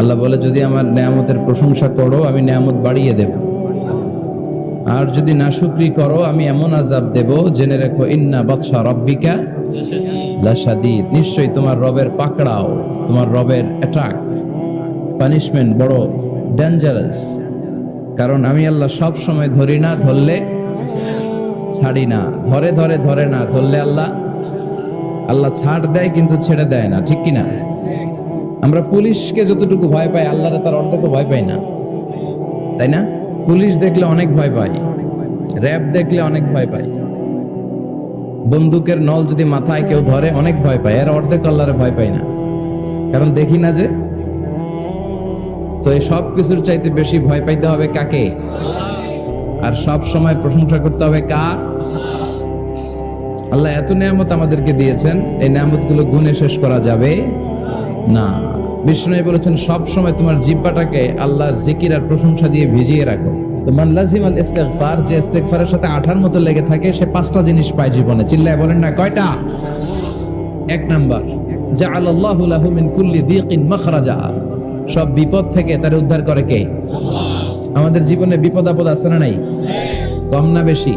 আল্লাহ বলে, যদি আমার নেয়ামতের প্রশংসা করো আমি নেয়ামত বাড়িয়ে দেব, আর যদি নাশুকরি করো আমি এমন আযাব দেব, জেনে রেখো ইন্না বাতশা রাব্বিকা লাশাদীদ, নিশ্চয়ই তোমার রবের পাকড়াও, তোমার রবের অ্যাটাক, পানিশমেন্ট বড় ডেঞ্জারাস। কারণ আমি আল্লাহ সব সময় ধরি না, ধরলে ছাড়ি না, ধরে ধরে ধরে না, ধরলে আল্লাহ ছাড় দেয় কিন্তু ছেড়ে দেয় না, ঠিক কিনা? আমরা পুলিশকে যতটুকু ভয় পাই আল্লাহরে তার অর্ধেকও ভয় পাই না, তাই না? পুলিশ দেখলে অনেক ভয় পাই, র্যাব দেখলে অনেক ভয় পাই, বন্দুকের নল যদি মাথায় কেউ ধরে অনেক ভয় পাই, এর অর্ধেক আল্লাহরে ভয় পাই না, কারণ দেখি না যে। তো এই সব কিছুর চাইতে বেশি ভয় পাইতে হবে কাকে? আর সব সময় প্রশংসা করতে হবে কার? আল্লাহ এত নিয়ামত আমাদেরকে দিয়েছেন, এই নিয়ামতগুলো গুণে শেষ করা যাবে না। বিষ্ণু বলেছেন, সব সময় তোমার জিহ্বাটাকে আল্লাহর জিকির আর প্রশংসা দিয়ে ভিজিয়ে রাখো। তো মান লাজিমাল ইস্তিগফার, যে ইস্তিগফারের সাথে আঠার মতো লেগে থাকে, সে 5টা জিনিস পায় জীবনে। চিল্লায় বলেন না, কয়টা? 1 নাম্বার, জাআলাল্লাহু লাহু মিন কুল্লি দীকিন মাখরাজা, সব বিপদ থেকে তার উদ্ধার করে কে? আমাদের জীবনে বিপদ আপদ আছে না নাই? কম না বেশি?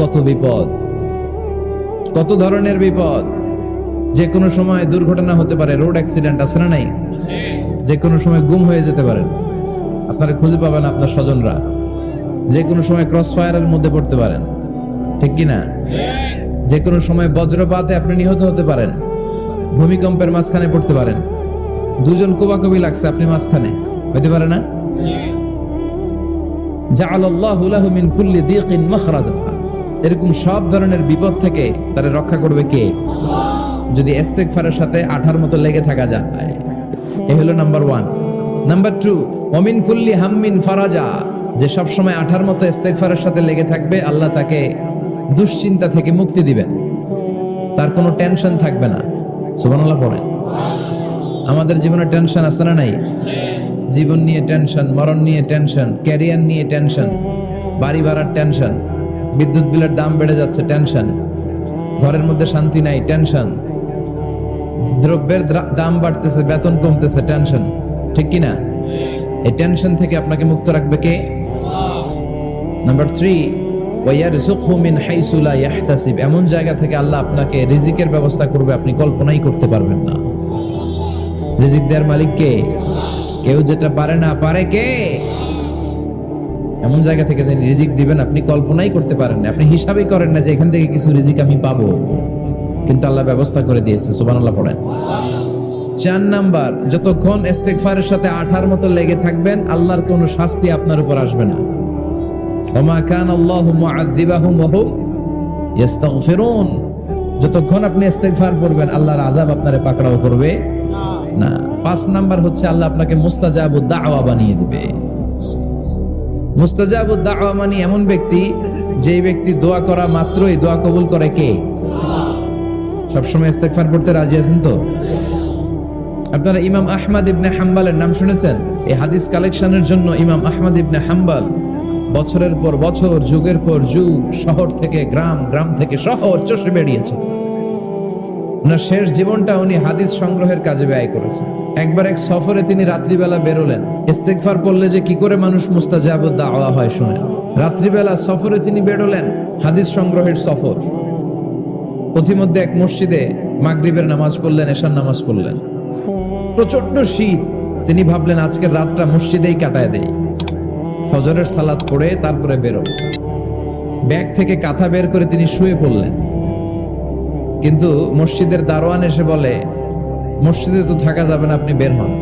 কত বিপদ, কত ধরনের বিপদ। যে কোনো সময় দুর্ঘটনা হতে পারে, রোড অ্যাক্সিডেন্ট আছে না নাই? যে কোনো সময় গুম হয়ে যেতে পারেন, আপনারা খুঁজে পাবেন আপনার স্বজনরা। যে কোনো সময় ক্রস ফায়ারের মধ্যে পড়তে পারেন, ঠিক কিনা? যে কোনো সময় বজ্রপাতে আপনি নিহত হতে পারেন, ভূমিকম্পের মাঝখানে পড়তে পারেন, দুজন কোবাকবি লাগছে, আপনি মাঝখানে, হইতে পারে না? জাআলাল্লাহু লাহু মিন কুল্লি দীকিন মাখরাজা, এরকম সব ধরনের বিপদ থেকে তারে রক্ষা করবে কে? যদি ইস্তিগফারের সাথে আঠার মতো লেগে থাকা যায়। এই হলো নাম্বার 1। নাম্বার 2, ওয়া মিন কুল্লি হাম্মিন ফারাজা, যে সব সময় আঠার মতো ইস্তিগফারের সাথে লেগে থাকবে, আল্লাহ তাকে দুশ্চিন্তা থেকে মুক্তি দিবেন, তার কোনো টেনশন থাকবে না। সুবহানাল্লাহ পড়েন। আমাদের জীবনে টেনশন আছে না নাই? জীবন নিয়ে টেনশন, মরণ নিয়ে টেনশন, ক্যারিয়ার নিয়ে টেনশন, বাড়ি ভাড়ার টেনশন, বিদ্যুৎ বিলের দাম বেড়ে যাচ্ছে টেনশন, ঘরের মধ্যে শান্তি নাই টেনশন, দ্রব্যের দাম বাড়তেছে, বেতন কমতেছে টেনশন, ঠিক কিনা? এই টেনশন থেকে আপনাকে মুক্ত রাখবে কে? নাম্বার 3, ওয়ায়ারযুকহু মিন হাইসু লা ইয়াহতাসিব, এমন জায়গা থেকে আল্লাহ আপনাকে রিজিকের ব্যবস্থা করবে আপনি কল্পনাই করতে পারবেন না। রিজিক দেওয়ার মালিক কে? কেউ যেটা পারে না, পারে কে? এমন জায়গা থেকে তিনি রিজিক দিবেন আপনি কল্পনাই করতে পারেন না, আপনি হিসাবই করেন না যে এখান থেকে কিছু রিজিক আমি পাবো, কিন্তু আল্লাহ ব্যবস্থা করে দিয়েছে। সুবহানাল্লাহ পড়েন। 4 নাম্বার, যতক্ষণ ইস্তিগফারের সাথে আঠার মতো লেগে থাকবেন, আল্লাহর কোনো শাস্তি আপনার উপর আসবে না। ওমা কানাল্লাহু মুআযযিবাহুম ওয়া হুম ইস্তাগফিরুন, যতক্ষণ আপনি ইস্তিগফার করবেন আল্লাহর আযাব আপনারে পাকড়াও করবে না। 5 নাম্বার হচ্ছে, আল্লাহ আপনাকে মুস্তাজাবুদ দাওয়া বানিয়ে দিবে। মুস্তাজাবুদ দাওয়া মানে এমন ব্যক্তি, যে ব্যক্তি দোয়া করা মাত্রই দোয়া কবুল করে কে? সবসময় ইস্তিগফার পড়তে রাজি আছেন তো? আপনারা ইমাম আহমদ ইবনে হাম্বলের নাম শুনেছেন? এই হাদিস কালেকশনের জন্য ইমাম আহমদ ইবনে হাম্বল বছরের পর বছর, যুগের পর যুগ, শহর থেকে গ্রাম, গ্রাম থেকে শহর চষে বেরিয়েছেন। ওনার শেষ জীবনটা উনি হাদিস সংগ্রহের কাজে ব্যয় করেছেন। একবার এক সফরে তিনি রাত্রিবেলা বেরোলেন। ইস্তিগফার পড়লে যে কি করে মানুষ মুস্তাজাবুদ দাওয়া হয় শুনেন। রাত্রিবেলা সফরে তিনি বেরোলেন, হাদিস সংগ্রহের সফর। পথিমধ্যে এক মসজিদে মাগরিবের নামাজ পড়লেন, এশার নামাজ পড়লেন। প্রচন্ড শীত, তিনি ভাবলেন আজকের রাতটা মসজিদেই কাটায় দেই, ফজরের সালাত পড়ে তারপরে বেরো। ব্যাগ থেকে কাঁথা বের করে তিনি শুয়ে পড়লেন। কিন্তু মসজিদের দারোয়ান এসে বলে, মসজিদে তো থাকা যাবে না, আপনি বের হন।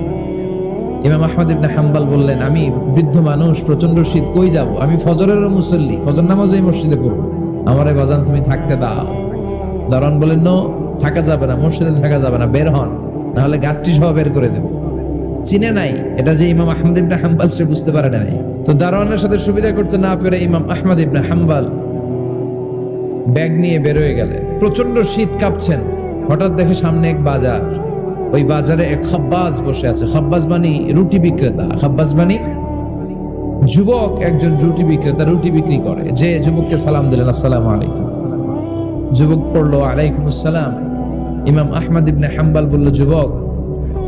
ইমাম আহমদ ইবনে হাম্বল বললেন, আমি বৃদ্ধ মানুষ, প্রচন্ড শীত, কই যাব? আমি ফজরেরও মুসল্লি, ফজর নামাজও এই মসজিদে পড়বো, আমারে বাজান তুমি থাকতে দাও। দারোয়ান বলেন, নো, থাকা যাবে না, মসজিদে থাকা যাবে না, বের হন, নাহলে গাঠটি সহ বের করে দেব। চিনে নাই এটা যে ইমাম আহমদ ইবনে হাম্বল, সে বুঝতে পারে নাই। তো দারোয়ানের সাথে সুবিধা করতে না পেরে ইমাম আহমদ ইবনে হাম্বল ব্যাগ নিয়ে বেরোয় গেলেন। প্রচন্ড শীত, কাঁপছেন। হঠাৎ দেখে সামনে এক বাজার, ওই বাজারে এক খাব্বাজ বসে আছে। খাব্বাজ মানে রুটি বিক্রেতা, খাব্বাজ মানে যুবক, একজন রুটি বিক্রেতা, রুটি বিক্রি করে। যে যুবককে সালাম দিলেন, আসসালামু আলাইকুম। যুবক পড়লো, আলাইকুম আসসালাম। ইমাম আহমদ ইবনে হাম্বল বলল, যুবক,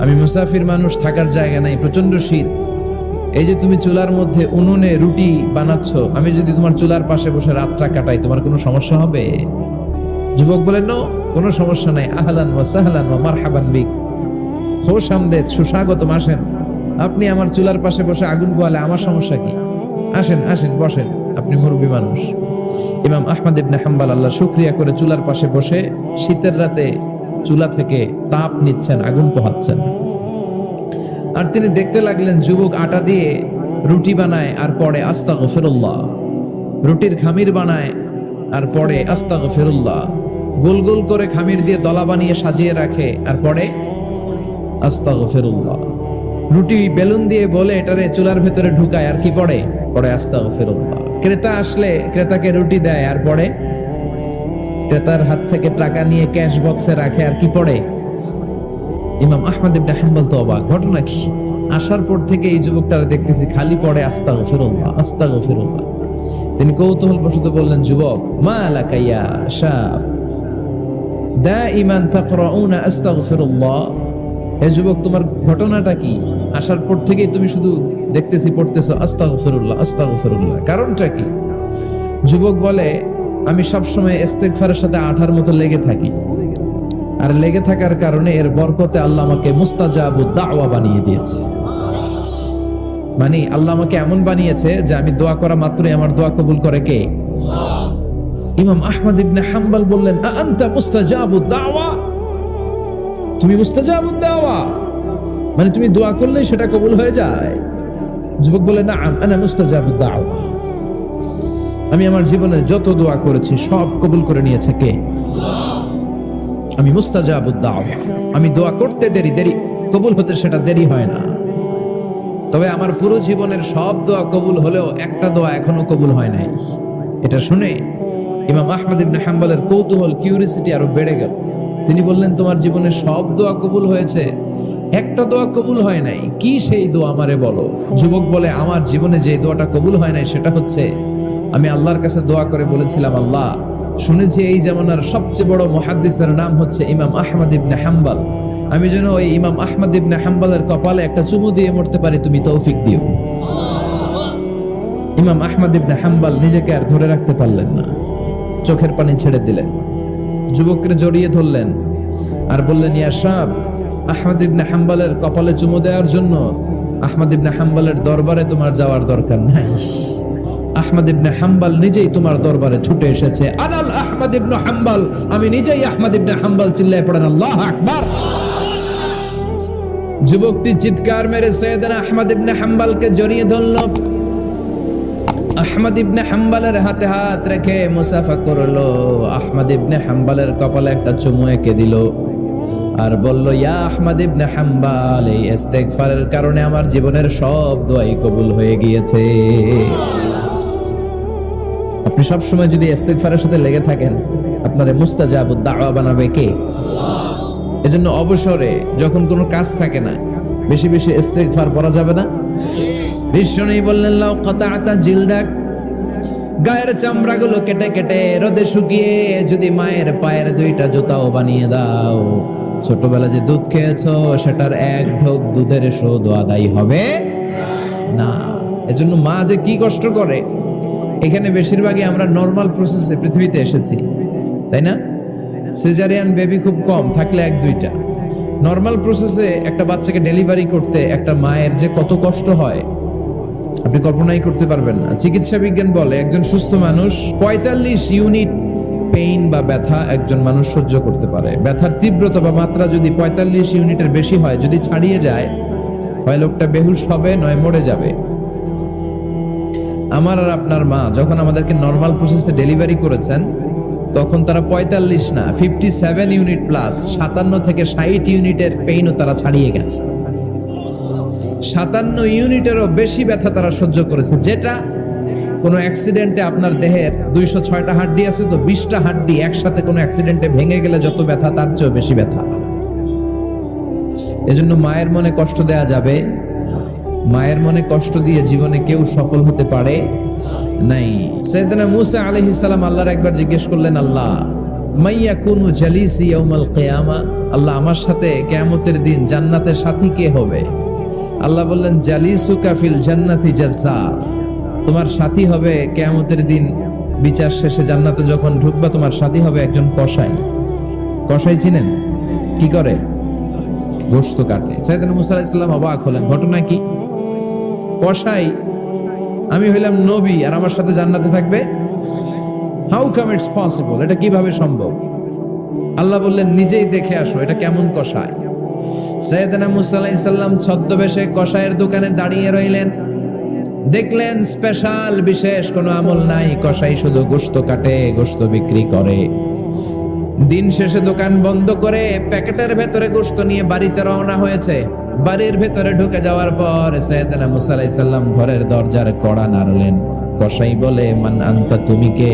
আমি মুসাফির মানুষ, থাকার জায়গা নাই, প্রচন্ড শীত। এই যে তুমি চুলার মধ্যে উনুনে রুটি বানাচ্ছ, আমি যদি তোমার চুলার পাশে বসে রাতটা কাটাই, তোমার কোনো সমস্যা হবে? যুবক বলেন, নো, কোনো সমস্যা নাই। আহলান ওয়া সাহলান ওয়া মারহাবান বিক, খোশ আমদেদ, সুস্বাগতম, আসেন। আপনি আমার চুলার পাশে বসে আগুন পোয়ালে আমার সমস্যা কি? আসেন আসেন, বসেন, আপনি মুরব্বী মানুষ। ইমাম আহমদ ইবনে হাম্বল আল্লাহ শুকরিয়া করে চুলার পাশে বসে শীতের রাতে চুলা থেকে তাপ নিচ্ছেন, আগুন পোহাচ্ছেন। আর তিনি দেখতে লাগলেন যুবক আটা দিয়ে রুটি বানায় আর পড়ে আস্তাগফিরুল্লাহ, রুটির খামির বানায় আর পড়ে আস্তাগফিরুল্লাহ, গোল গোল করে খামির দিয়ে দলা বানিয়ে সাজিয়ে রাখে আর পড়ে আস্তাগফিরুল্লাহ, রুটি বেলুন দিয়ে বলে এটারে চুলার ভেতরে ঢুকায় আর কি পড়ে আস্তাগফিরুল্লাহ। ক্রেতা আসলে ক্রেতাকে রুটি দেয় আর পড়ে, ক্রেতার হাত থেকে টাকা নিয়ে ক্যাশ বক্সে রাখে আর কি পড়ে। ইমাম আহমদ ইবনে হাম্বল তো অবাক, ঘটনা কি? আসার পর থেকে এই যুবকটারে দেখতেছি খালি পড়ে আস্তাগফিরুল্লাহ আস্তাগফিরুল্লাহ। তিনি কৌতূহল বশত বললেন, যুবক, মা লাকা ইয়া শাব দাইমান তাকরাউনা আস্তাগফিরুল্লাহ, হে যুবক, তোমার ঘটনাটা কি? আসার পর থেকেই তুমি শুধু দেখতেছি পড়তেছো আস্তাগফিরুল্লাহ আস্তাগফিরুল্লাহ, কারণটা কি? যুবক বলে, আমি সবসময় ইস্তেগফারের সাথে আঠার মতো লেগে থাকি, আর লেগে থাকার কারণে এর বরকতে আল্লাহ আমাকে মুস্তাজাবুদ দাওয়া বানিয়ে দিয়েছে। মানে আল্লাহ আমাকে এমন বানিয়েছে যে আমি দোয়া করা মাত্রই আমার দোয়া কবুল করে কে? ইমাম আহমদ ইবনে হাম্বল বললেন, আনতা মুস্তাজাবুদ দাওয়া, তুমি মুস্তাজাবুদ দাওয়া, মানে তুমি দোয়া করলেই সেটা কবুল হয়ে যায়? যুবক বলে, না, আনা মুস্তাজাবুদ দাওয়া, আমি আমার জীবনে যত দোয়া করেছি সব কবুল করে নিয়েছে কে? আমি মুস্তাজাবুদ দাওয়া, আমি দোয়া করতে দেরি কবুল হতে সেটা দেরি হয় না। তবে আমার পুরো জীবনের সব দোয়া কবুল হলেও একটা দোয়া এখনো কবুল হয় নাই। এটা শুনে ইমাম আহমদ ইবনে হাম্বলের কৌতূহল, কিউরিসিটি আরো বেড়ে গেল। তিনি বললেন, তোমার জীবনের সব দোয়া কবুল হয়েছে, একটা দোয়া কবুল হয় নাই, কি সেই দোয়া আমারে বলো? যুবক বলে, আমার জীবনে যে দোয়াটা কবুল হয় নাই সেটা হচ্ছে, আমি আল্লাহর কাছে দোয়া করে বলেছিলাম, আল্লাহ, শুনেছি এই জামানার সবচেয়ে বড় মুহাদ্দিসের নাম হচ্ছে ইমাম আহমদ ইবনে হাম্বল, আমি যেন ওই ইমাম আহমদ ইবনে হাম্বলের কপালে একটা চুমু দিয়ে মরতে পারি, তুমি তৌফিক দিও। ইমাম আহমদ ইবনে হাম্বল নিজেকে আর ধরে রাখতে পারলেন না, চোখের পানি ছেড়ে দিলেন, যুবককে জড়িয়ে ধরলেন আর বললেন, ইয়া শাব, আহমদ ইবনে হাম্বলের কপালে চুমু দেওয়ার জন্য আহমদ ইবনে হাম্বলের দরবারে তোমার যাওয়ার দরকার নাই, আহমদ ইবনে হাম্বল নিজেই তোমার দরবারে ছুটে এসেছে। আনাল আহমদ ইবনে হাম্বল, আমি নিজেই আহমদ ইবনে হাম্বল। চিল্লায় পড়েন আল্লাহু আকবার। যুবকটি চিৎকার মেরে সাইয়েদনা আহমদ ইবনে হাম্বলকে জড়িয়ে ধরল, আহমদ ইবনে হাম্বলের হাতে হাত রেখে মুসাফা করলো, আহমদ ইবনে হাম্বলের কপালে একটা চুমু এঁকে দিল আর বলল, ইয়া আহমদ ইবনে হাম্বল, এই ইস্তেগফারের কারণে আমার জীবনের সব দোয়াই কবুল হয়ে গিয়েছে। আপনি সব সময় যদি ইস্তেগফারের সাথে লেগে থাকেন, আপনারে মুস্তাজাবুদ দাওয়া বানাবে কে? এজন্য অবসরে যখন কোনো কাজ থাকে না, বেশি বেশি ইস্তেগফার পড়া যাবে না? বিশ্বনবী বললেন, লাউ কাতাআতা জিলদাক, গায়ের চামড়াগুলো কেটে কেটে রোদে শুকিয়ে যদি মায়ের পায়ের দুইটা জুতাও বানিয়ে দাও, ছোটবেলা যে দুধ খেয়েছো সেটার এক ঢোক দুধের শোধ আদায় হবে না। এজন্য মা যে কি কষ্ট করে, এখানে বেশিরভাগই আমরা নর্মাল প্রসেসে পৃথিবীতে এসেছি, তাই না? সিজারিয়ান বেবি খুব কম, থাকলে এক দুইটা। নর্মাল প্রসেসে একটা বাচ্চাকে ডেলিভারি করতে একটা মায়ের যে কত কষ্ট হয় আপনি কল্পনাই করতে পারবেন না। চিকিৎসা বিজ্ঞান বলে একজন সুস্থ মানুষ 45 ইউনিট পেইন বা ব্যথা একজন মানুষ সহ্য করতে পারে। ব্যথার তীব্রতা বা মাত্রা যদি 45 ইউনিটের বেশি হয়, যদি ছাড়িয়ে যায়, হয় লোকটা বেহুশ হবে, নয় মরে যাবে। আমার আর আপনার মা যখন আমাদেরকে নর্মাল প্রসেসে ডেলিভারি করেছেন, তখন তারা 45 না 57 ইউনিট প্লাস 57 থেকে 60 ইউনিটের পেইনও তারা ছাড়িয়ে গেছে। 57 ইউনিটেরও বেশি ব্যথা তারা সহ্য করেছে, যেটা কোনো অ্যাক্সিডেন্টে আপনার দেহের 206টা হাড্ডি আছে, তো 20টা হাড্ডি একসাথে কোনো অ্যাক্সিডেন্টে ভেঙে গেলে যত ব্যথা, তার চেয়েও বেশি ব্যথা। এজন্য মায়ের মনে কষ্ট দেয়া যাবে? মায়ের মনে কষ্ট দিয়ে জীবনে কেউ সফল হতে পারে নাই। সাইয়েদনা মূসা আলাইহিস সালাম আল্লাহর একবার জিজ্ঞেস করলেন, আল্লাহ, মাইয়াকুনু জালিসি ইয়াউমাল কিয়ামা, আল্লাহ আমার সাথে কিয়ামতের দিন জান্নাতের সাথী কে হবে? আল্লাহ বললেন জালিসুকা ফিল জান্নাতি জাজ্জার, তোমার সাথী হবে কিয়ামতের দিন বিচার শেষে জান্নাতে যখন ঢুকবা তোমার সাথী হবে একজন কসাই। কসাই চিনেন? কি করে? গোশত কাটে। সাইয়েদনা মুসা আলাইহিস সালাম অবাক হলেন, ঘটনা কি? কসাই, আমি হইলাম নবী আর আমার সাথে জান্নাতে থাকবে? হাউ কাম ইটস পসিবল, এটা কিভাবে সম্ভব? আল্লাহ বললেন নিজেই দেখে আসো এটা কেমন কসাই। সাইয়েদনা মুসা আলাইহিস সালাম ছদ্মবেশে কসাইয়ের দোকানে দাঁড়িয়ে রইলেন। দেখলেন স্পেশাল বিশেষ কোনো আমল নাই, কসাই শুধু গোশত কাটে, গোশত বিক্রি করে। দিন শেষে দোকান বন্ধ করে প্যাকেটের ভেতরে গোশত নিয়ে বাড়িতে রওনা হয়েছে। বাড়ির ভেতরে ঢুকে যাওয়ার পর সাইয়েদনা মুসা আলাইহিস সালাম ঘরের দরজার কড়া নাড়লেন। কসাই বলে মান আনতা, তুমি কে?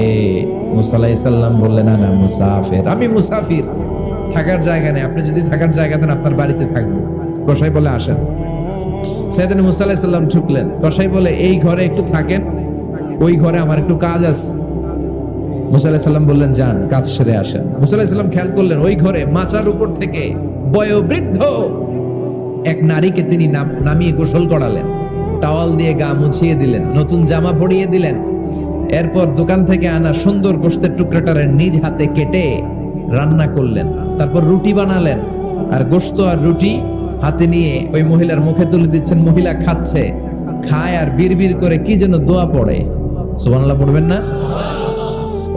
মুসা আলাইহিস সালাম বললেন আনা মুসাফির, আমি মুসাফির, থাকার জায়গা নেই, আপনি যদি থাকার জায়গা দেন আপনার বাড়িতে থাকবো। কসাই বলে আসেন। সাইয়েদনা মুসা আলাইহিস সালাম ঢুকলেন। কসাই বলে এই ঘরে একটু থাকেন, ওই ঘরে আমার একটু কাজ আছে। মুসা আলাইহিস সালাম বললেন যান, কাজ সেরে আসেন। মুসা আলাইহিস সালাম খেয়াল করলেন ওই ঘরে মাচার উপর থেকে বয়োবৃদ্ধ এক নারীকে তিনি নামিয়ে গোসল করালেন, টাওয়াল দিয়ে গা মুছিয়ে দিলেন, নতুন জামা পরিয়ে দিলেন। এরপর দোকান থেকে আনা সুন্দর গোশতের টুকরাটারে নিজ হাতে কেটে রান্না করলেন। তারপর রুটি বানালেন আর গোশত আর রুটি হাতে নিয়ে ওই মহিলার মুখে তুলে দিচ্ছেন। মহিলা খাচ্ছে, খায় আর বিড়বিড় করে কি যেন দোয়া পড়ে। সুবহানাল্লাহ পড়বেন না?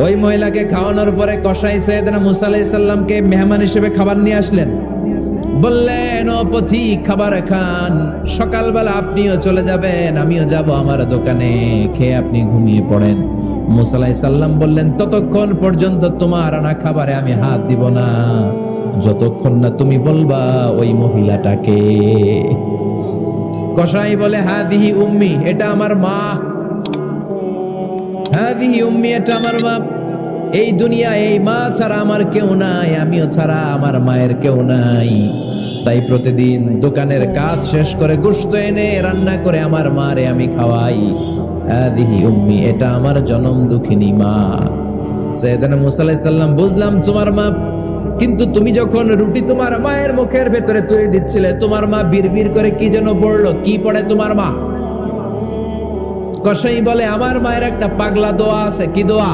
ওই মহিলাকে খাওয়ানোর পরে কসাই সাইয়েদনা মুসা আলাইহিস সালামকে মেহমান হিসেবে খাবার নিয়ে আসলেন। বললেন ও পথিক, খাবার খান, সকালবেলা আপনিও চলে যাবেন, আমিও যাব আমার দোকানে, খেয়ে আপনি ঘুমিয়ে পড়েন। মুসা আলাইহিস সালাম বললেন ততক্ষণ পর্যন্ত তোমার আনা খাবারে আমি হাত দিব না যতক্ষণ না তুমি বলবা ওই মহিলাটাকে। কসাই বলে হাদিহি উম্মি, এটা আমার মা। হাদিহি উম্মি, এটা আমার মা। এই দুনিয়া এই মা ছাড়া আমার কেউ নাই, আমিও ছাড়া আমার মায়ের কেউ নাই। তাই প্রতিদিন দোকানের কাজ শেষ করে গোশত এনে রান্না করে আমার মারে আমি খাওয়াই। হাদিহি উম্মি, এটা আমার জনম দুঃখিনী মা। সাইয়েদনা মুসা আলাইহিস সালাম বুঝলাম তোমার মা, কিন্তু তুমি যখন রুটি তোমার মায়ের মুখের ভেতরে তুলে দিচ্ছিলে তোমার মা বিড়বিড় করে কি যেন পড়লো, কি পড়ে তোমার মা? কসাই বলে আমার মায়ের একটা পাগলা দোয়া আছে। কি দোয়া?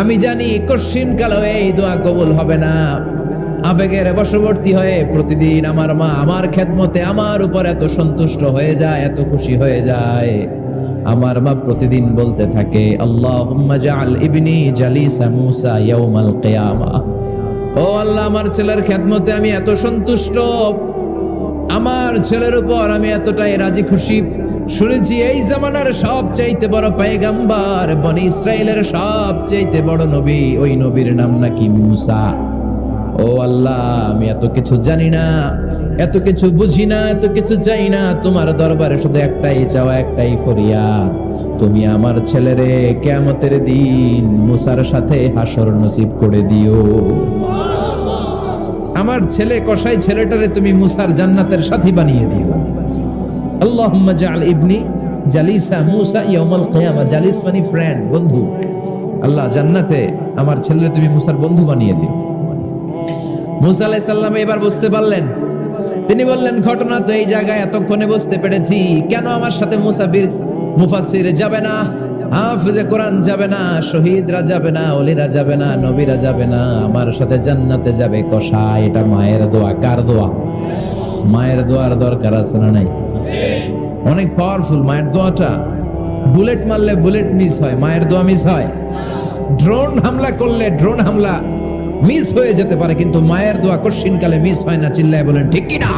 আমি জানি কঠিন কালে এই দোয়া কবুল হবে না। আবেগের বশবর্তী হয়ে প্রতিদিন আমার মা আমার খেদমতে আমার উপর এত সন্তুষ্ট হয়ে যায়, এত খুশি হয়ে যায়। আমার মা প্রতিদিন বলতে থাকে আল্লাহুম্মা জাআল ইবনি জালিসা মুসা ইয়াউমাল কিয়ামা। ও আল্লাহ, আমার ছেলের খেদমতে আমি এত সন্তুষ্ট, আমার ছেলের উপর আমি এতটাই রাজি খুশি। শুনেছি এই জামানার সবচাইতে বড় পয়গম্বর, বনি ইসরাইলের সবচাইতে বড় নবী, ওই নবীর নাম নাকি মুসা। ও আল্লাহ, আমি এত কিছু জানি না, এত কিছু বুঝি না, এত কিছু চাই না, তোমার দরবারে শুধু একটাই চাওয়া, একটাই ফরিয়াদ, তুমি আমার ছেলেরে কিয়ামতের দিন মুসার সাথে হাসর নসিব করে দিও। আমার ছেলে কসাই ছেলেটারে তুমি মুসার জান্নাতের সাথী বানিয়ে দিও। আল্লাহুম্মা জাআল ইবনি জালিসা মুসা ইয়াউমাল কিয়ামা। জালিস মানে ফ্রেন্ড, বন্ধু। আল্লাহ, জান্নাতে আমার ছেলেরে তুমি মুসার বন্ধু বানিয়ে দিও। মুসা আলাইহিস সালাম এবার বুঝতে পারলেন। তিনি বললেন ঘটনা তো এই জায়গায় এতক্ষণে বুঝতে পেরেছি, কেন আমার সাথে মুফাসসির যাবে না, হাফেজে কোরআন যাবে না, শহীদরা যাবে না, ওলিরা যাবে না, নবীরা যাবে না, আমার সাথে জান্নাতে যাবে কসাই। এটা মায়ের দোয়া। কার দোয়া? মায়ের দোয়ার দরকার আছে না নাই? অনেক পাওয়ারফুল মায়ের দোয়াটা। বুলেট মারলে বুলেট মিস হয়, মায়ের দোয়া মিস হয়? ড্রোন হামলা করলে ড্রোন হামলা মিস হয়ে যেতে পারে, কিন্তু মায়ের দোয়া কঠিনকালে মিস হয় না। চিল্লায় বলেন ঠিক কি না?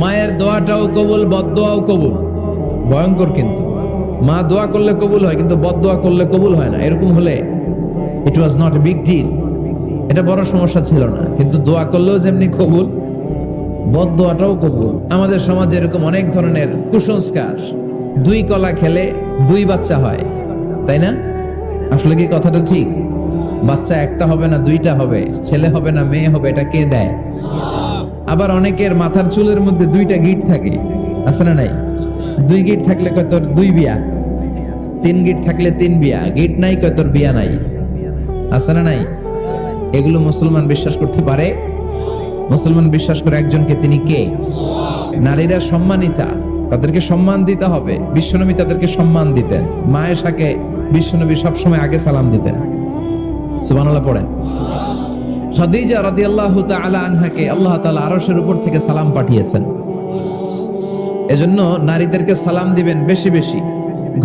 মায়ের দোয়াটাও কবুল, বদদোয়াও কবুল। ভয়ঙ্কর কিন্তু। মা দোয়া করলে কবুল হয়, কিন্তু বদদোয়া করলে কবুল হয় না। এরকম হলে it was not a big deal, এটা বড় সমস্যা ছিল না। কিন্তু দোয়া করলেও যেমনি কবুল, বদদোয়াটাও কবুল। আমাদের সমাজে এরকম অনেক ধরনের কুসংস্কার। 2 কলা খেলে 2 বাচ্চা হয়, তাই না? আসলে কি কথাটা ঠিক? বাচ্চা একটা হবে না, 2টা হবে, ছেলে হবে না মেয়ে হবে, এটা কে দেয়? আবার অনেকের মাথার চুলের মধ্যে 2টা গিট থাকে, আছে না নাই? 2 গিট থাকলে কয় তোর 2 বিয়া, 3 গিট থাকলে 3 বিয়া, গিট নাই কয় তোর বিয়া নাই। আছে না নাই? এগুলো মুসলমান বিশ্বাস করতে পারে? মুসলমান বিশ্বাস করে একজনকে, তিনি কে? নারীরা সম্মানিতা, তাদেরকে সম্মান দিতে হবে। বিশ্বনবী তাদেরকে সম্মান দিতেন। মায়েশাকে বিশ্বনবী সবসময় আগে সালাম দিতেন। সুবহানাল্লাহ পড়েন। খাদিজা রাদিয়াল্লাহু তাআলা আনহাকে আল্লাহ তাআলা আরশের উপর থেকে সালাম পাঠিয়েছেন। এজন্য নারীদেরকে সালাম দিবেন বেশি বেশি।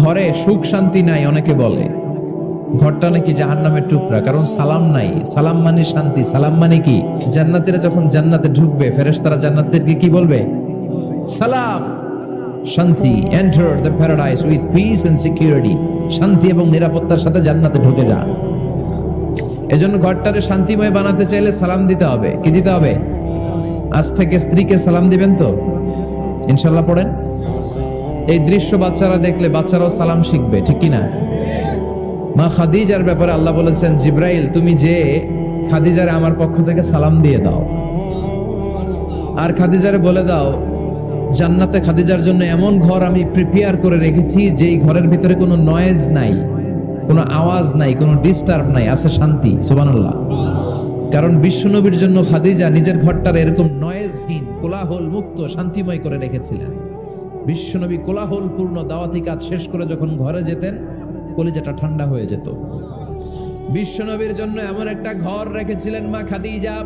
ঘরে সুখ শান্তি নাই, অনেকে বলে ঘরটা নাকি জাহান্নামের টুকরা, কারণ সালাম নাই। সালাম মানে শান্তি, সালাম মানে কি? জান্নাতীরা যখন জান্নাতে ঢুকবে, ফেরেশতারা জান্নাতীদেরকে কি বলবে? সালাম, শান্তি, enter the paradise with peace and security. শান্তি এবং নিরাপত্তার সাথে জান্নাতে ঢুকে যা। এজন্য ঘরটারে শান্তিময় বানাতে চাইলে সালাম দিতে হবে। কি দিতে হবে? আজ থেকে স্ত্রীকে সালাম দিবেন তো ইনশাআল্লাহ পড়েন। এই দৃশ্য বাচ্চারা দেখলে বাচ্চারাও সালাম শিখবে, ঠিক কি না? মা খাদিজার ব্যাপারে আল্লাহ বলেছেন, জিব্রাইল তুমি যে খাদিজারে আমার পক্ষ থেকে সালাম দিয়ে দাও, আর খাদিজারে বলে দাও জান্নাতে খাদিজার জন্য এমন ঘর আমি প্রিপেয়ার করে রেখেছি যেই ঘরের ভিতরে কোনো নয়েজ নাই, কোনো আওয়াজ নাই, কোনো ডিস্টার্ব নাই, আছে শান্তি। সুবহানাল্লাহ। কারণ বিশ্বনবীর জন্য খাদিজা নিজের ঘরটার এরকম নয়েজহীন, কোলাহল মুক্ত, শান্তিময় করে রেখেছিলেন। বিশ্বনবী কোলাহল পূর্ণ দাওয়াতি কাজ শেষ করে যখন ঘরে যেতেন, কলিজাটা ঠান্ডা হয়ে যেত। বিশ্বনবীর জন্য এমন একটা ঘর রেখেছিলেন মা খাদিজা,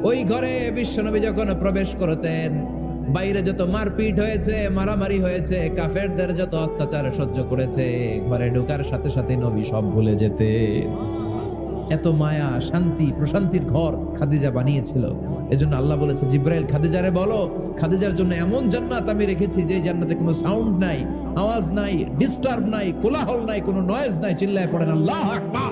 ওই ঘরে বিশ্বনবী যখন প্রবেশ করতেন, বাইরে যত মারপিট হয়েছে, মারামারি হয়েছে, কাফেরদের যত অত্যাচার সহ্য করেছে, ঘরে ঢোকার সাথে সাথে নবী সব ভুলে যেতে। এত মায়া, শান্তি, প্রশান্তির ঘর খাদিজা বানিয়েছিল। এজন্য আল্লাহ বলেছে, জিব্রাইল খাদিজারে বলো খাদিজার জন্য এমন জান্নাত আমি রেখেছি যে জান্নাতে কোনো সাউন্ড নাই, আওয়াজ নাই, ডিস্টার্ব নাই, কোলাহল নাই, কোনো নয়েজ নাই। চিল্লায় পড়েন আল্লাহু আকবার।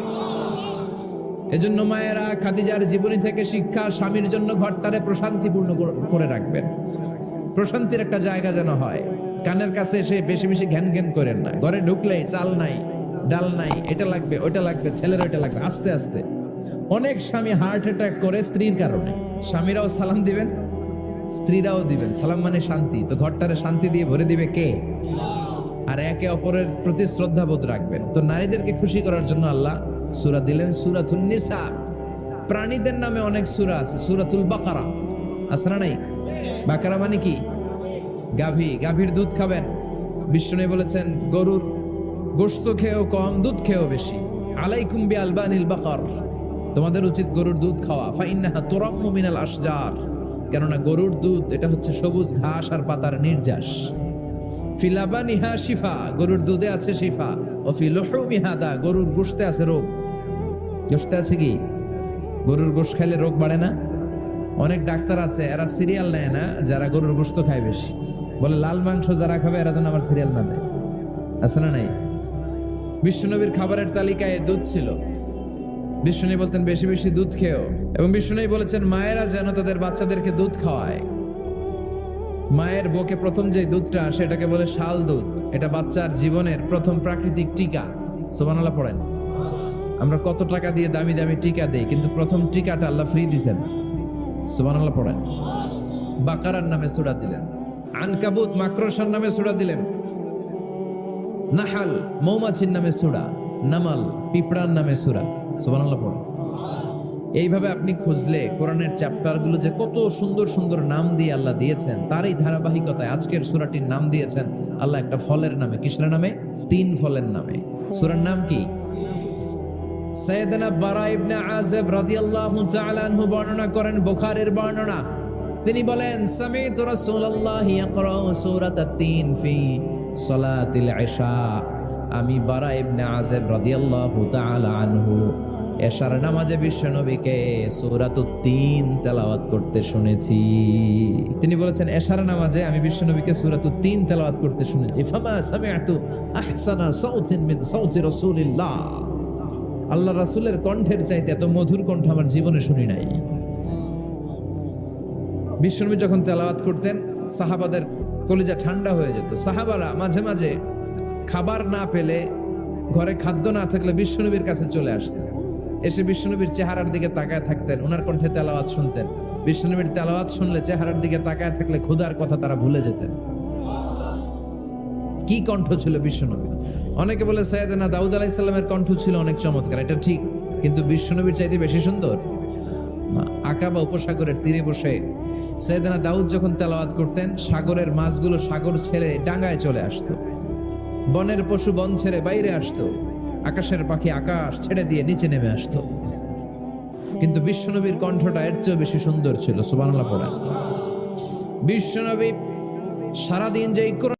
এজন্য মায়েরা খাদিজার জীবনী থেকে শিক্ষা, স্বামীর জন্য ঘরটারে প্রশান্তিপূর্ণ করে রাখবেন। প্রশান্তির একটা জায়গা যেন হয়। কানের কাছে এসে বেশি বেশি ঘ্যান ঘ্যান করেন না। ঘরে ঢুকলেই চাল নাই, ডাল নাই, এটা লাগবে, ওইটা লাগবে, ছেলের ওইটা লাগবে, আস্তে আস্তে। অনেক স্বামী হার্ট অ্যাটাক করে স্ত্রীর কারণে। স্বামীরাও সালাম দিবেন, স্ত্রীরাও দিবেন। সালাম মানে শান্তি। তো ঘরটারে শান্তি দিয়ে ভরে দিবে কে? আর একে অপরের প্রতি শ্রদ্ধাবোধ রাখবেন। তো নারীদেরকে খুশি করার জন্য আল্লাহ সূরা দিলেন, সূরাতুন নিসা। প্রাণীদের নামে অনেক সূরা আছে, সূরাতুল বাকারা আছে না নাই? বাকারা মানে কি? গাভী। গাভীর দুধ খাবেন। বিষ্ণু বলেছেন গরুর গোশত খেয়েও কম, দুধ খেয়েও বেশি। আলাইকুম বিআলবানিল বাকার, তোমাদের উচিত গরুর দুধ খাওয়া। ফাইন্নাহা তুরাম্মু মিনাল আশজার, কেননা গরুর দুধ এটা হচ্ছে সবুজ ঘাস আর পাতার নির্যাস। ফি লাবানিহা শিফা, গরুর দুধে আছে শিফা। ও ফি লুহুমিহা দা, গরুর গোশতে আছে রোগ। গোশতে আছে কি? গরুর গোশত খাইলে রোগ বাড়ে না? অনেক ডাক্তার আছে, এরা সিরিয়াল নেয় না, যারা গরুর গোশত খায় বেশি। বলে লাল মাংস যারা খাবে এরা যেন আমার সিরিয়াল না দেয়। আছে না নাই? বিশ্বনবীর খাবারের তালিকায় দুধ ছিল। বিষ্ণু বলতেন বেশি বেশি দুধ খেও। এবং বিষ্ণু বলেছেন মায়েরা যেন তাদের বাচ্চাদেরকে দুধ খাওয়ায়। মায়ের বুকে প্রথম যে দুধটা আসে এটাকে বলে শাল দুধ। এটা বাচ্চার জীবনের প্রথম প্রাকৃতিক টিকা। সুবহানাল্লাহ পড়েন। আমরা কত টাকা দিয়ে দামি দামি টিকা দেই, কিন্তু প্রথম টিকাটা আল্লাহ ফ্রি দিয়েছেন। সুবহানাল্লাহ পড়েন। বাকারার নামে সূরা দিলেন, আনকাবুত মাকড়সার নামে সূরা দিলেন, নাহাল মৌমাছির নামে সূরা, নামাল পিঁপড়ার নামে সূরা। সুবহানাল্লাহ পড়েন। এইভাবে আপনি খুঁজলে কোরআনের চ্যাপ্টারগুলো যে কত সুন্দর সুন্দর নাম দিয়ে আল্লাহ দিয়েছেন, তারই ধারাবাহিকতায় আজকের সূরাটির নাম দিয়েছেন আল্লাহ একটা ফলের নামে। কিসের নামে? 3 ফলের নামে। সূরার নাম কি? সাইয়েদনা বারা ইবনে আযিব রাদিয়াল্লাহু তাআলা আনহু বর্ণনা করেন, বুখারীর বর্ণনা। তিনি বলেন, সামি'তু রাসূলুল্লাহি ইয়াকরাউ সূরাতাত তিন ফি সালাতিল ইশা। আমি বারা ইবনে আযিব রাদিয়াল্লাহু তাআলা আনহু এশার নামাজে বিশ্বনবীকে সূরাতুত তিন তেলাওয়াত করতে শুনেছি। তিনি বলেছেন এশার নামাজে আমি বিশ্বনবীকে সূরাতুত তিন তেলাওয়াত করতে শুনেছি। ফামা সামি'তু আহসানা সাউতিন মিন সাউতি রাসূলিল্লাহ, আল্লাহ রাসূলের কণ্ঠের চাইতে এত মধুর কণ্ঠ আমার জীবনে শুনি নাই। বিশ্বনবী যখন তেলাওয়াত করতেন সাহাবাদের কলিজা ঠান্ডা হয়ে যেত। সাহাবারা মাঝে মাঝে খাবার না পেলে, ঘরে খাদ্য না থাকলে বিশ্বনবীর কাছে চলে আসতেন। এসে বিশ্বনবীর চেহারার দিকে তাকায় থাকতেন, ওনার কণ্ঠে তেলাওয়াত শুনতেন। বিশ্বনবীর তেলাওয়াত শুনলে চেহারার দিকে তাকায় থাকলে ক্ষুধার কথা তারা ভুলে যেতেন। কি কণ্ঠ ছিল বিশ্বনবীর! অনেকে বলে সাইয়েদনা দাউদ আলাইহিস সালামের কণ্ঠ ছিল অনেক চমৎকার, এটা ঠিক, কিন্তু বিশ্বনবীর চাইতে বেশি সুন্দর না। আকাবা উপসাগরের তীরে বসে সাইয়েদনা দাউদ যখন তেলাওয়াত করতেন, সাগরের মাছগুলো সাগর ছেড়ে ডাঙায় চলে আসতো, বনের পশু বন ছেড়ে বাইরে আসতো, আকাশের পাখি আকাশ ছেড়ে দিয়ে নিচে নেমে আসতো। কিন্তু বিশ্বনবীর কণ্ঠটা এর চেয়েও বেশি সুন্দর ছিল। সুবহানাল্লাহ পড়া। বিশ্বনবী সারাদিন যে